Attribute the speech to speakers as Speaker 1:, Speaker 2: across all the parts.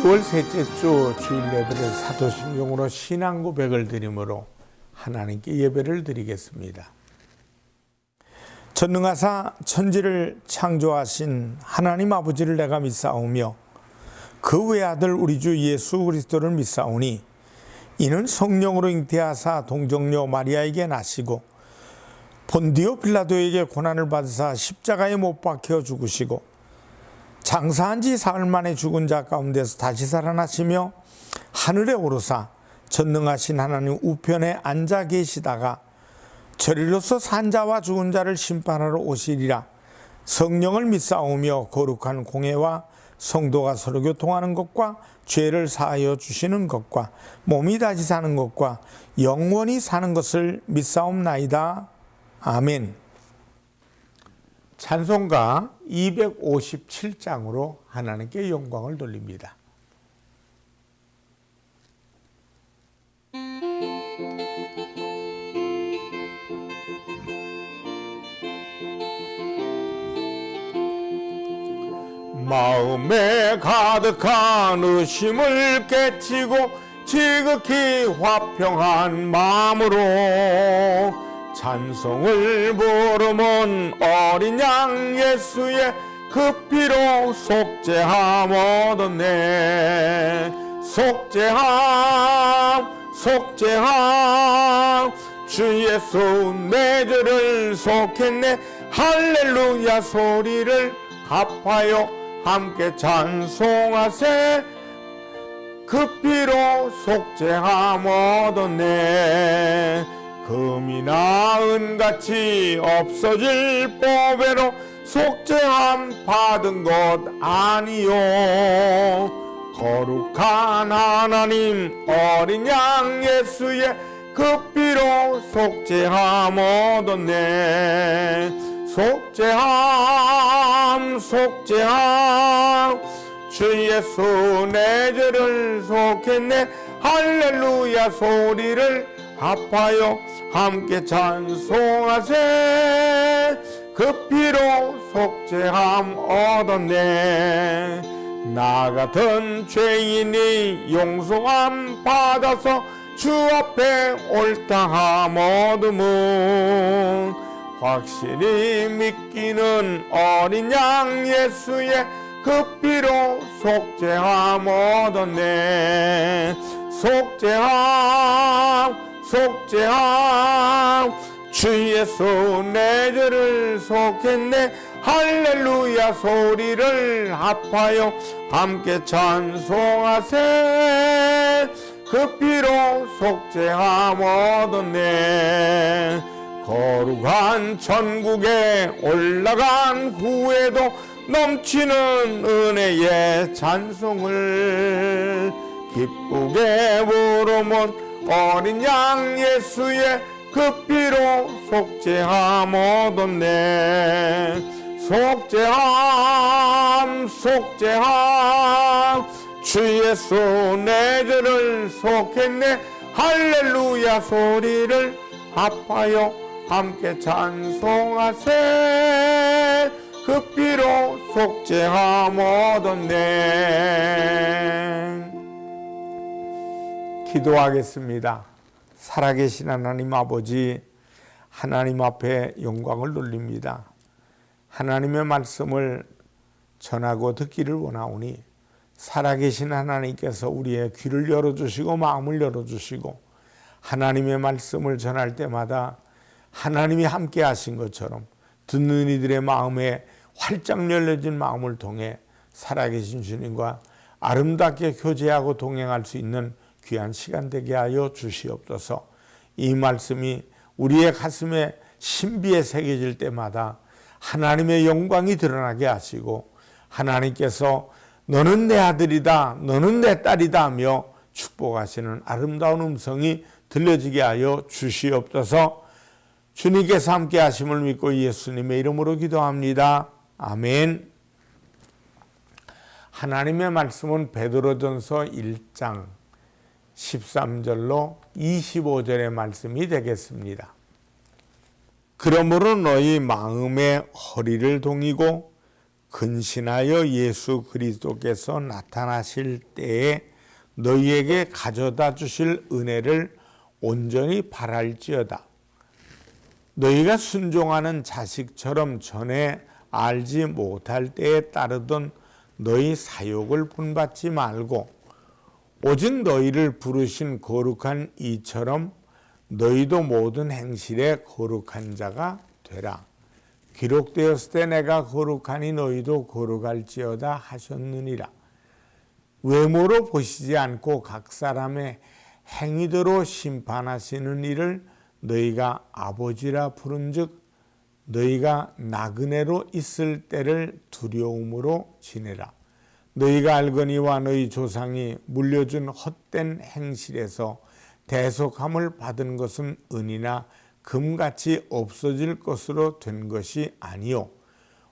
Speaker 1: 10월 셋째 주 주일 예배를 사도신경으로 신앙 고백을 드림으로 하나님께 예배를 드리겠습니다. 전능하사 천지를 창조하신 하나님 아버지를 내가 믿사오며 그 외아들 우리 주 예수 그리스도를 믿사오니 이는 성령으로 잉태하사 동정녀 마리아에게 나시고 본디오 빌라도에게 고난을 받으사 십자가에 못 박혀 죽으시고 장사한 지 사흘 만에 죽은 자 가운데서 다시 살아나시며 하늘에 오르사 전능하신 하나님 우편에 앉아 계시다가 저리로서 산 자와 죽은 자를 심판하러 오시리라. 성령을 믿사오며 거룩한 공회와 성도가 서로 교통하는 것과 죄를 사하여 주시는 것과 몸이 다시 사는 것과 영원히 사는 것을 믿사옵나이다. 아멘. 찬송가 257장으로 하나님께 영광을 돌립니다. 마음에 가득한 의심을 깨치고 지극히 화평한 마음으로 찬송을 부르면 어린 양 예수의 그 피로 속죄함 얻었네. 속죄함 주 예수 내 죄를 속했네. 할렐루야 소리를 합하여 함께 찬송하세. 그 피로 속죄함 얻었네. 금이나 은같이 없어질 보배로 속죄함 받은 것 아니요. 거룩한 하나님 어린 양 예수의 그 피로 속죄함 얻었네. 속죄함 주 예수 내 죄를 속했네. 할렐루야 소리를 합하여 함께 찬송하세. 그 피로 속죄함 얻었네. 나 같은 죄인이 용서함 받아서 주 앞에 옳다함 얻음은 확실히 믿기는 어린 양 예수의 그 피로 속죄함 얻었네. 속죄함 주 예수 내 죄를 속했네. 할렐루야 소리를 합하여 함께 찬송하세. 그 피로 속죄함 얻었네. 거룩한 천국에 올라간 후에도 넘치는 은혜의 찬송을 기쁘게 부르면 어린 양 예수의 그 피로 속죄함 얻었네. 속죄함 주 예수 내 죄를 속했네. 할렐루야 소리를 합하여 함께 찬송하세. 그 피로 속죄함 얻었네. 기도하겠습니다. 살아계신 하나님 아버지, 하나님 앞에 영광을 돌립니다. 하나님의 말씀을 전하고 듣기를 원하오니 살아계신 하나님께서 우리의 귀를 열어주시고 마음을 열어주시고 하나님의 말씀을 전할 때마다 하나님이 함께 하신 것처럼 듣는 이들의 마음에 활짝 열려진 마음을 통해 살아계신 주님과 아름답게 교제하고 동행할 수 있는 귀한 시간 되게 하여 주시옵소서. 이 말씀이 우리의 가슴에 신비에 새겨질 때마다 하나님의 영광이 드러나게 하시고 하나님께서 너는 내 아들이다, 너는 내 딸이다 하며 축복하시는 아름다운 음성이 들려지게 하여 주시옵소서. 주님께서 함께 하심을 믿고 예수님의 이름으로 기도합니다. 아멘. 하나님의 말씀은 베드로전서 1장 13절로 25절의 말씀이 되겠습니다. 그러므로 너희 마음의 허리를 동이고 근신하여 예수 그리스도께서 나타나실 때에 너희에게 가져다 주실 은혜를 온전히 바랄지어다. 너희가 순종하는 자식처럼 전에 알지 못할 때에 따르던 너희 사욕을 본받지 말고 오직 너희를 부르신 거룩한 이처럼 너희도 모든 행실에 거룩한 자가 되라. 기록되었을 때 내가 거룩하니 너희도 거룩할지어다 하셨느니라. 외모로 보시지 않고 각 사람의 행위대로 심판하시는 이를 너희가 아버지라 부른즉 너희가 나그네로 있을 때를 두려움으로 지내라. 너희가 알거니와 너희 조상이 물려준 헛된 행실에서 대속함을 받은 것은 은이나 금같이 없어질 것으로 된 것이 아니요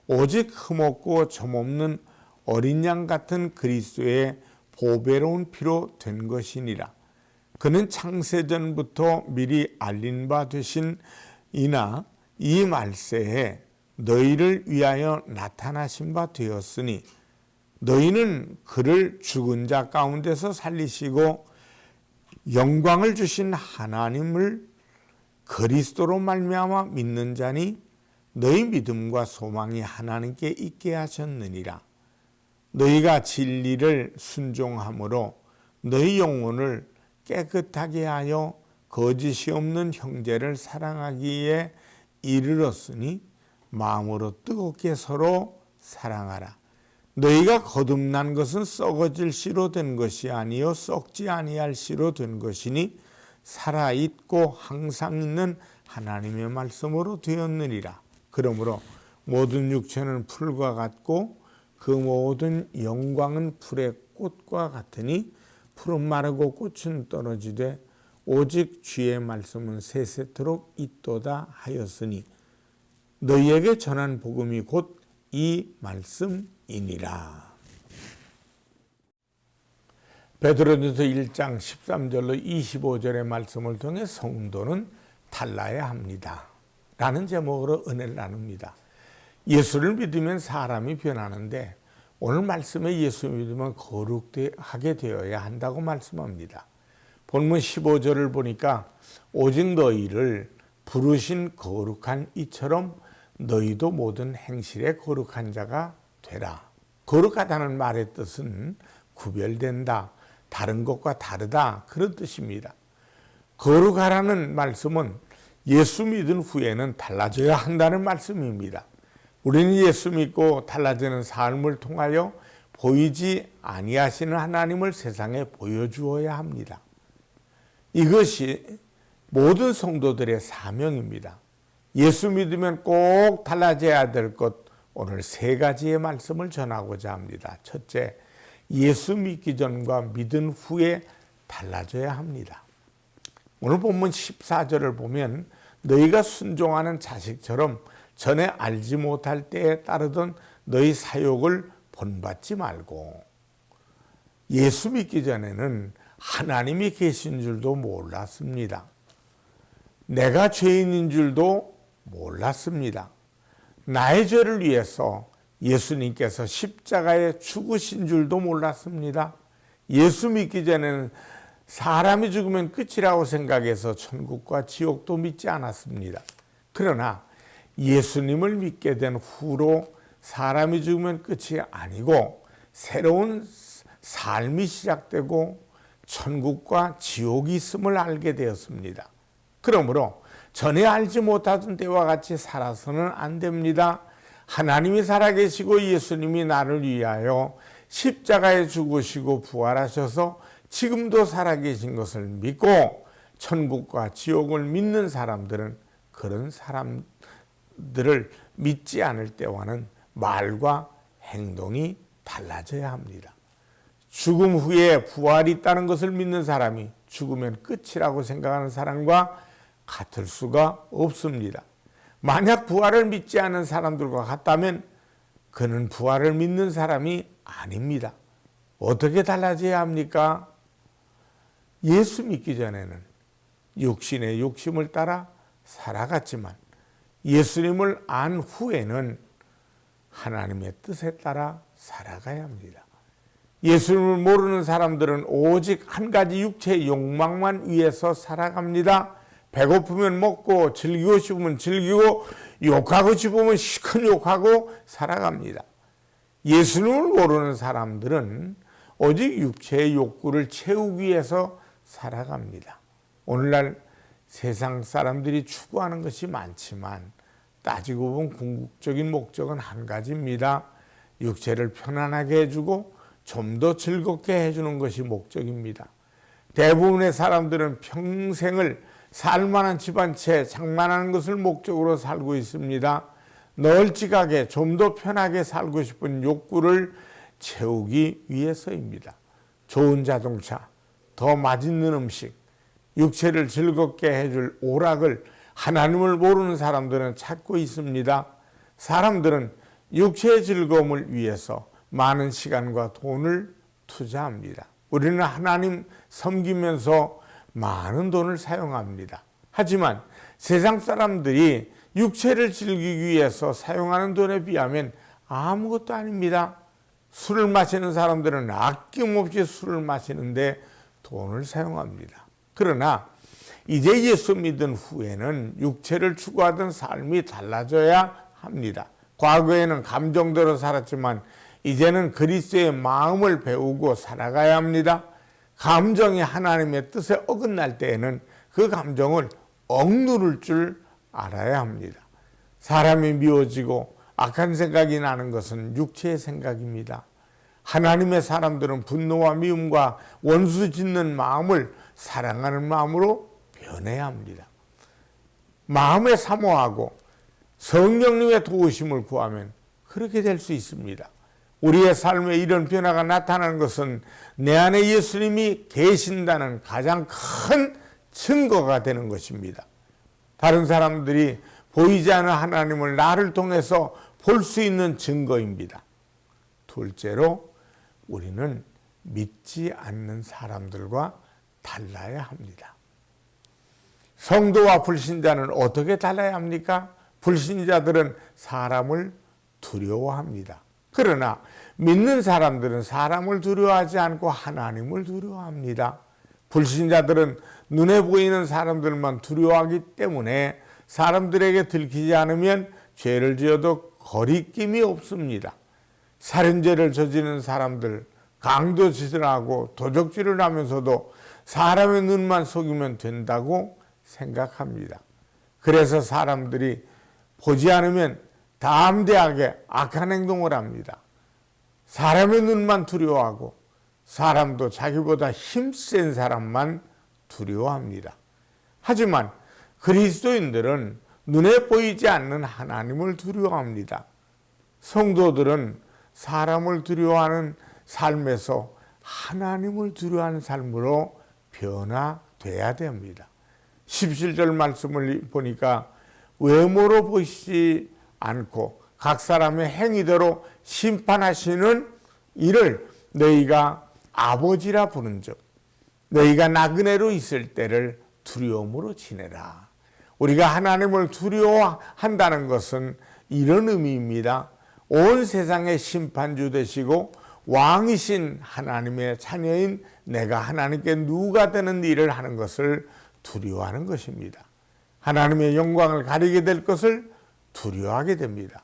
Speaker 1: 오직 흠없고 점없는 어린 양 같은 그리스도의 보배로운 피로 된 것이니라. 그는 창세전부터 미리 알린 바 되신 이나 이 말세에 너희를 위하여 나타나신 바 되었으니 너희는 그를 죽은 자 가운데서 살리시고 영광을 주신 하나님을 그리스도로 말미암아 믿는 자니 너희 믿음과 소망이 하나님께 있게 하셨느니라. 너희가 진리를 순종함으로 너희 영혼을 깨끗하게 하여 거짓이 없는 형제를 사랑하기에 이르렀으니 마음으로 뜨겁게 서로 사랑하라. 너희가 거듭난 것은 썩어질 씨로 된 것이 아니요 썩지 아니할 씨로 된 것이니 살아있고 항상 있는 하나님의 말씀으로 되었느니라. 그러므로 모든 육체는 풀과 같고 그 모든 영광은 풀의 꽃과 같으니 풀은 마르고 꽃은 떨어지되 오직 주의 말씀은 세세토록 있도다 하였으니 너희에게 전한 복음이 곧 이 말씀이니라. 베드로전서 1장 13절로 25절의 말씀을 통해 성도는 달라야 합니다 라는 제목으로 은혜를 나눕니다. 예수를 믿으면 사람이 변하는데 오늘 말씀에 예수 믿으면 거룩하게 되어야 한다고 말씀합니다. 본문 15절을 보니까 오직 너희를 부르신 거룩한 이처럼 너희도 모든 행실에 거룩한 자가 되라. 거룩하다는 말의 뜻은 구별된다, 다른 것과 다르다 그런 뜻입니다. 거룩하라는 말씀은 예수 믿은 후에는 달라져야 한다는 말씀입니다. 우리는 예수 믿고 달라지는 삶을 통하여 보이지 아니하시는 하나님을 세상에 보여주어야 합니다. 이것이 모든 성도들의 사명입니다. 예수 믿으면 꼭 달라져야 될 것, 오늘 세 가지의 말씀을 전하고자 합니다. 첫째, 예수 믿기 전과 믿은 후에 달라져야 합니다. 오늘 본문 14절을 보면 너희가 순종하는 자식처럼 전에 알지 못할 때에 따르던 너희 사욕을 본받지 말고, 예수 믿기 전에는 하나님이 계신 줄도 몰랐습니다. 내가 죄인인 줄도 몰랐습니다. 나의 죄를 위해서 예수님께서 십자가에 죽으신 줄도 몰랐습니다. 예수 믿기 전에는 사람이 죽으면 끝이라고 생각해서 천국과 지옥도 믿지 않았습니다. 그러나 예수님을 믿게 된 후로 사람이 죽으면 끝이 아니고 새로운 삶이 시작되고 천국과 지옥이 있음을 알게 되었습니다. 그러므로 전에 알지 못하던 때와 같이 살아서는 안 됩니다. 하나님이 살아계시고 예수님이 나를 위하여 십자가에 죽으시고 부활하셔서 지금도 살아계신 것을 믿고 천국과 지옥을 믿는 사람들은 그런 사람들을 믿지 않을 때와는 말과 행동이 달라져야 합니다. 죽음 후에 부활이 있다는 것을 믿는 사람이 죽으면 끝이라고 생각하는 사람과 같을 수가 없습니다. 만약 부활을 믿지 않은 사람들과 같다면 그는 부활을 믿는 사람이 아닙니다. 어떻게 달라져야 합니까? 예수 믿기 전에는 육신의 욕심을 따라 살아갔지만 예수님을 안 후에는 하나님의 뜻에 따라 살아가야 합니다. 예수님을 모르는 사람들은 오직 한 가지 육체의 욕망만 위해서 살아갑니다. 배고프면 먹고 즐기고 싶으면 즐기고 욕하고 싶으면 시큰 욕하고 살아갑니다. 예수님을 모르는 사람들은 오직 육체의 욕구를 채우기 위해서 살아갑니다. 오늘날 세상 사람들이 추구하는 것이 많지만 따지고 보면 궁극적인 목적은 한 가지입니다. 육체를 편안하게 해주고 좀 더 즐겁게 해주는 것이 목적입니다. 대부분의 사람들은 평생을 살만한 집 한 채 장만하는 것을 목적으로 살고 있습니다. 널찍하게 좀 더 편하게 살고 싶은 욕구를 채우기 위해서입니다. 좋은 자동차, 더 맛있는 음식, 육체를 즐겁게 해줄 오락을 하나님을 모르는 사람들은 찾고 있습니다. 사람들은 육체의 즐거움을 위해서 많은 시간과 돈을 투자합니다. 우리는 하나님 섬기면서 많은 돈을 사용합니다. 하지만 세상 사람들이 육체를 즐기기 위해서 사용하는 돈에 비하면 아무것도 아닙니다. 술을 마시는 사람들은 아낌없이 술을 마시는데 돈을 사용합니다. 그러나 이제 예수 믿은 후에는 육체를 추구하던 삶이 달라져야 합니다. 과거에는 감정대로 살았지만 이제는 그리스도의 마음을 배우고 살아가야 합니다. 감정이 하나님의 뜻에 어긋날 때에는 그 감정을 억누를 줄 알아야 합니다. 사람이 미워지고 악한 생각이 나는 것은 육체의 생각입니다. 하나님의 사람들은 분노와 미움과 원수 짓는 마음을 사랑하는 마음으로 변해야 합니다. 마음에 사모하고 성령님의 도우심을 구하면 그렇게 될 수 있습니다. 우리의 삶에 이런 변화가 나타나는 것은 내 안에 예수님이 계신다는 가장 큰 증거가 되는 것입니다. 다른 사람들이 보이지 않는 하나님을 나를 통해서 볼 수 있는 증거입니다. 둘째로 우리는 믿지 않는 사람들과 달라야 합니다. 성도와 불신자는 어떻게 달라야 합니까? 불신자들은 사람을 두려워합니다. 그러나 믿는 사람들은 사람을 두려워하지 않고 하나님을 두려워합니다. 불신자들은 눈에 보이는 사람들만 두려워하기 때문에 사람들에게 들키지 않으면 죄를 지어도 거리낌이 없습니다. 살인죄를 저지르는 사람들, 강도짓을 하고 도적질을 하면서도 사람의 눈만 속이면 된다고 생각합니다. 그래서 사람들이 보지 않으면 담대하게 악한 행동을 합니다. 사람의 눈만 두려워하고 사람도 자기보다 힘센 사람만 두려워합니다. 하지만 그리스도인들은 눈에 보이지 않는 하나님을 두려워합니다. 성도들은 사람을 두려워하는 삶에서 하나님을 두려워하는 삶으로 변화돼야 됩니다. 17절 말씀을 보니까 외모로 보시지 않고 각 사람의 행위대로 심판하시는 이를 너희가 아버지라 부른즉 너희가 나그네로 있을 때를 두려움으로 지내라. 우리가 하나님을 두려워한다는 것은 이런 의미입니다. 온 세상의 심판주 되시고 왕이신 하나님의 자녀인 내가 하나님께 누가 되는 일을 하는 것을 두려워하는 것입니다. 하나님의 영광을 가리게 될 것을 두려워하게 됩니다.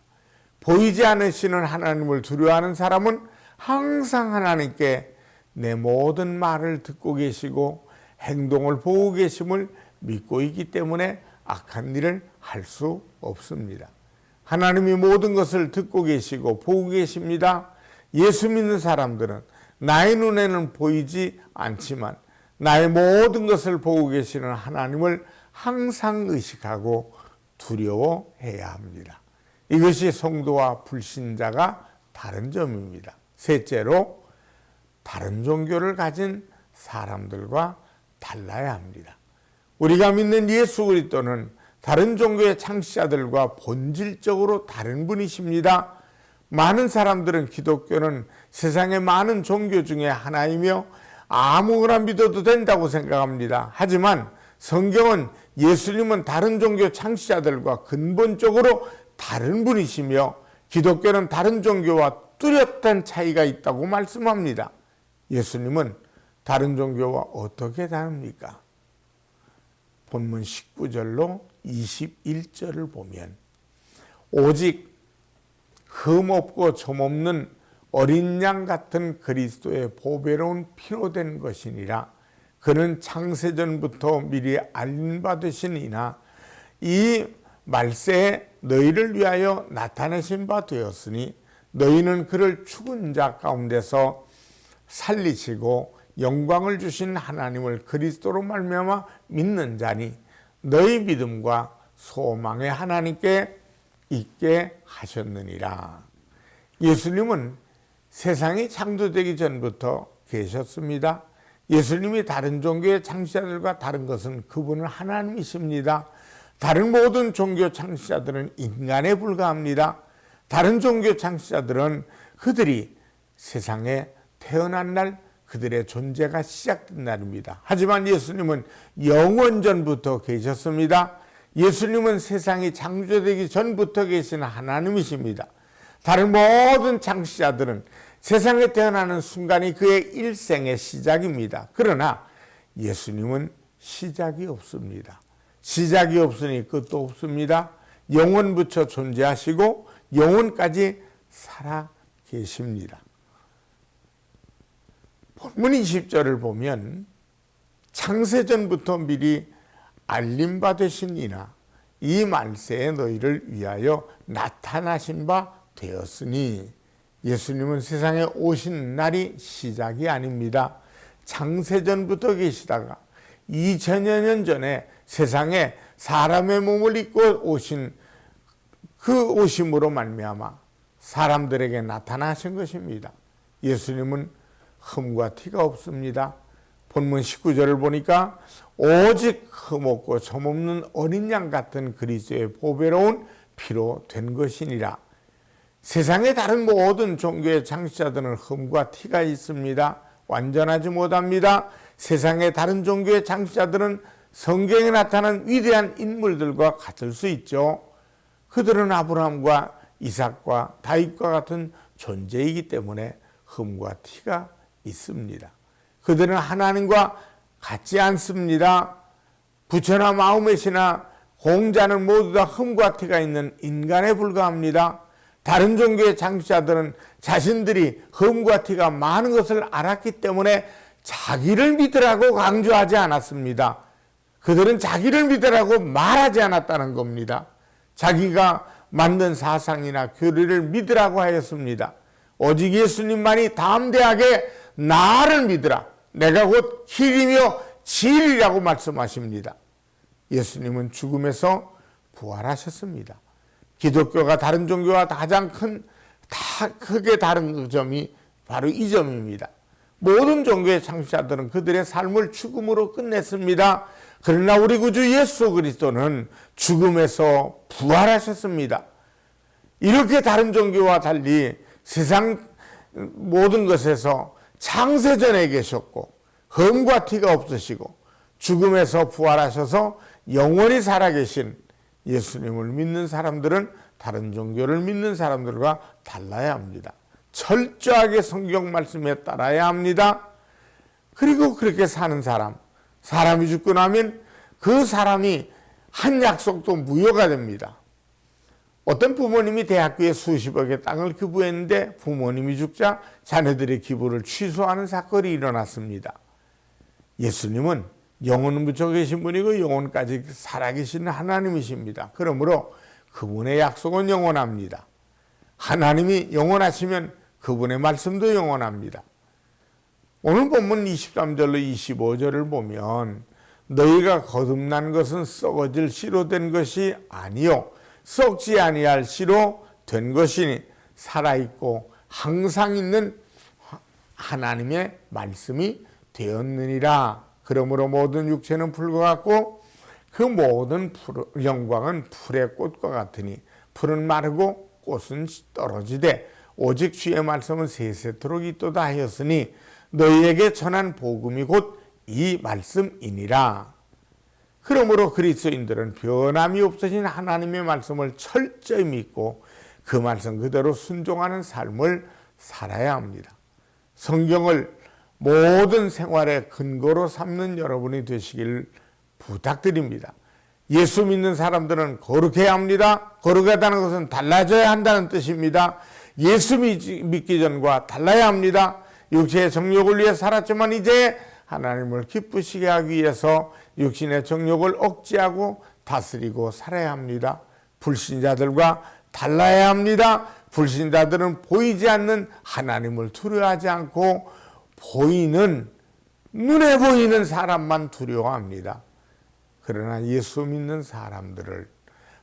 Speaker 1: 보이지 않으시는 하나님을 두려워하는 사람은 항상 하나님께 내 모든 말을 듣고 계시고 행동을 보고 계심을 믿고 있기 때문에 악한 일을 할 수 없습니다. 하나님이 모든 것을 듣고 계시고 보고 계십니다. 예수 믿는 사람들은 나의 눈에는 보이지 않지만 나의 모든 것을 보고 계시는 하나님을 항상 의식하고 두려워해야 합니다. 이것이 성도와 불신자가 다른 점입니다. 셋째로 다른 종교를 가진 사람들과 달라야 합니다. 우리가 믿는 예수 그리스도는 다른 종교의 창시자들과 본질적으로 다른 분이십니다. 많은 사람들은 기독교는 세상의 많은 종교 중에 하나이며 아무거나 믿어도 된다고 생각합니다. 하지만 성경은 예수님은 다른 종교 창시자들과 근본적으로 다른 분이시며 기독교는 다른 종교와 뚜렷한 차이가 있다고 말씀합니다. 예수님은 다른 종교와 어떻게 다릅니까? 본문 19절로 21절을 보면 오직 흠없고 점없는 어린 양 같은 그리스도의 보배로운 피로 된 것이니라. 그는 창세전부터 미리 알림받으시니나 이 말세에 너희를 위하여 나타내신 바 되었으니 너희는 그를 죽은 자 가운데서 살리시고 영광을 주신 하나님을 그리스도로 말미암아 믿는 자니 너희 믿음과 소망의 하나님께 있게 하셨느니라. 예수님은 세상이 창조되기 전부터 계셨습니다. 예수님이 다른 종교의 창시자들과 다른 것은 그분은 하나님이십니다. 다른 모든 종교 창시자들은 인간에 불과합니다. 다른 종교 창시자들은 그들이 세상에 태어난 날 그들의 존재가 시작된 날입니다. 하지만 예수님은 영원전부터 계셨습니다. 예수님은 세상이 창조되기 전부터 계신 하나님이십니다. 다른 모든 창시자들은 세상에 태어나는 순간이 그의 일생의 시작입니다. 그러나 예수님은 시작이 없습니다. 시작이 없으니 끝도 없습니다. 영원부터 존재하시고 영원까지 살아 계십니다. 본문 20절을 보면 창세전부터 미리 알림받으신 이나 이 말세에 너희를 위하여 나타나신 바 되었으니 예수님은 세상에 오신 날이 시작이 아닙니다. 창세전부터 계시다가 2000여 년 전에 세상에 사람의 몸을 입고 오신 그 오심으로 말미암아 사람들에게 나타나신 것입니다. 예수님은 흠과 티가 없습니다. 본문 19절을 보니까 오직 흠없고 점없는 어린 양 같은 그리스도의 보배로운 피로 된 것이니라. 세상의 다른 모든 종교의 창시자들은 흠과 티가 있습니다. 완전하지 못합니다. 세상의 다른 종교의 창시자들은 성경에 나타난 위대한 인물들과 같을 수 있죠. 그들은 아브라함과 이삭과 다윗과 같은 존재이기 때문에 흠과 티가 있습니다. 그들은 하나님과 같지 않습니다. 부처나 마호멧이나 공자는 모두 다 흠과 티가 있는 인간에 불과합니다. 다른 종교의 창시자들은 자신들이 흠과 티가 많은 것을 알았기 때문에 자기를 믿으라고 강조하지 않았습니다. 그들은 자기를 믿으라고 말하지 않았다는 겁니다. 자기가 만든 사상이나 교리를 믿으라고 하였습니다. 오직 예수님만이 담대하게 나를 믿으라. 내가 곧 길이며 진리라고 말씀하십니다. 예수님은 죽음에서 부활하셨습니다. 기독교가 다른 종교와 가장 크게 다른 점이 바로 이 점입니다. 모든 종교의 창시자들은 그들의 삶을 죽음으로 끝냈습니다. 그러나 우리 구주 예수 그리스도는 죽음에서 부활하셨습니다. 이렇게 다른 종교와 달리 세상 모든 것에서 창세전에 계셨고 흠과 티가 없으시고 죽음에서 부활하셔서 영원히 살아계신 예수님을 믿는 사람들은 다른 종교를 믿는 사람들과 달라야 합니다. 철저하게 성경 말씀에 따라야 합니다. 그리고 그렇게 사는 사람이 죽고 나면 그 사람이 한 약속도 무효가 됩니다. 어떤 부모님이 대학교에 수십억의 땅을 기부했는데 부모님이 죽자 자녀들의 기부를 취소하는 사건이 일어났습니다. 예수님은 영원은 묻혀 계신 분이고 영원까지 살아계신 하나님이십니다. 그러므로 그분의 약속은 영원합니다. 하나님이 영원하시면 그분의 말씀도 영원합니다. 오늘 본문 23절로 25절을 보면 너희가 거듭난 것은 썩어질 씨로 된 것이 아니요 썩지 아니할 씨로 된 것이니 살아있고 항상 있는 하나님의 말씀이 되었느니라. 그러므로 모든 육체는 풀과 같고 그 모든 영광은 풀의 꽃과 같으니 풀은 마르고 꽃은 떨어지되 오직 주의 말씀은 세세토록 있도다 하였으니 너희에게 전한 복음이 곧 이 말씀이니라. 그러므로 그리스도인들은 변함이 없으신 하나님의 말씀을 철저히 믿고 그 말씀 그대로 순종하는 삶을 살아야 합니다. 성경을 모든 생활의 근거로 삼는 여러분이 되시길 부탁드립니다. 예수 믿는 사람들은 거룩해야 합니다. 거룩하다는 것은 달라져야 한다는 뜻입니다. 예수 믿기 전과 달라야 합니다. 육체의 정욕을 위해 살았지만 이제 하나님을 기쁘시게 하기 위해서 육신의 정욕을 억제하고 다스리고 살아야 합니다. 불신자들과 달라야 합니다. 불신자들은 보이지 않는 하나님을 두려워하지 않고 눈에 보이는 사람만 두려워합니다. 그러나 예수 믿는 사람들을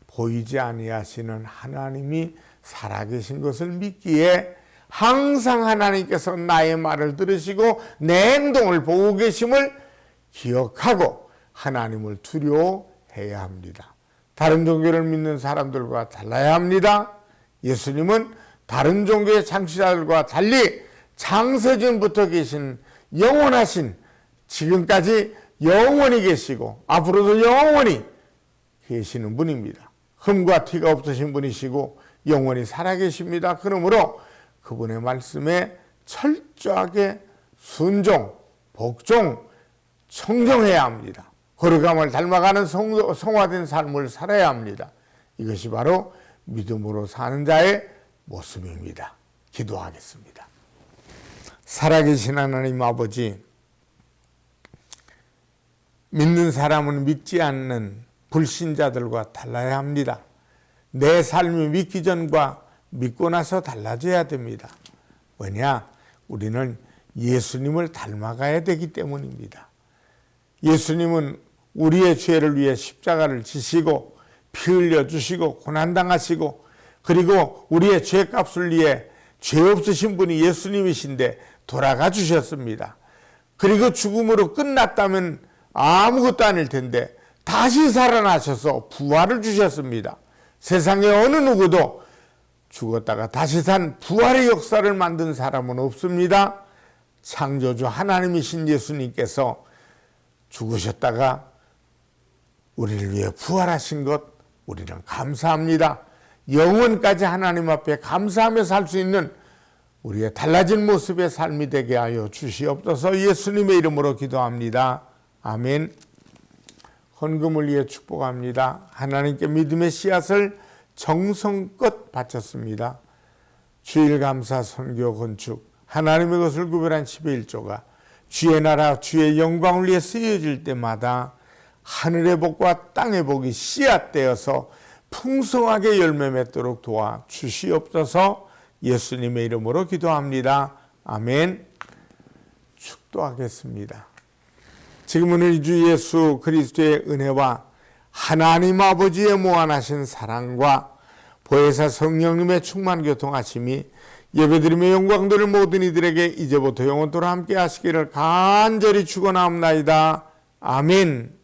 Speaker 1: 보이지 아니하시는 하나님이 살아계신 것을 믿기에 항상 하나님께서 나의 말을 들으시고 내 행동을 보고 계심을 기억하고 하나님을 두려워해야 합니다. 다른 종교를 믿는 사람들과 달라야 합니다. 예수님은 다른 종교의 창시자들과 달리 창세전부터 계신 영원하신, 지금까지 영원히 계시고 앞으로도 영원히 계시는 분입니다. 흠과 티가 없으신 분이시고 영원히 살아계십니다. 그러므로 그분의 말씀에 철저하게 순종, 복종, 청정해야 합니다. 거룩함을 닮아가는 성화된 삶을 살아야 합니다. 이것이 바로 믿음으로 사는 자의 모습입니다. 기도하겠습니다. 살아계신 하나님 아버지, 믿는 사람은 믿지 않는 불신자들과 달라야 합니다. 내 삶이 믿기 전과 믿고 나서 달라져야 됩니다. 왜냐? 우리는 예수님을 닮아가야 되기 때문입니다. 예수님은 우리의 죄를 위해 십자가를 지시고 피 흘려주시고 고난당하시고 그리고 우리의 죄값을 위해 죄 없으신 분이 예수님이신데 돌아가 주셨습니다. 그리고 죽음으로 끝났다면 아무것도 아닐 텐데 다시 살아나셔서 부활을 주셨습니다. 세상에 어느 누구도 죽었다가 다시 산 부활의 역사를 만든 사람은 없습니다. 창조주 하나님이신 예수님께서 죽으셨다가 우리를 위해 부활하신 것 우리는 감사합니다. 영원까지 하나님 앞에 감사하며 살 수 있는 우리의 달라진 모습의 삶이 되게 하여 주시옵소서. 예수님의 이름으로 기도합니다. 아멘. 헌금을 위해 축복합니다. 하나님께 믿음의 씨앗을 정성껏 바쳤습니다. 주일 감사 선교 건축 하나님의 것을 구별한 11조가 주의 나라 주의 영광을 위해 쓰여질 때마다 하늘의 복과 땅의 복이 씨앗되어서 풍성하게 열매 맺도록 도와 주시옵소서. 예수님의 이름으로 기도합니다. 아멘. 축도하겠습니다. 지금은 우리 주 예수 그리스도의 은혜와 하나님 아버지의 무한하신 사랑과 보혜사 성령님의 충만 교통하심이 예배드림의 영광들을 모든 이들에게 이제부터 영원토록 함께 하시기를 간절히 축원하옵나이다. 아멘.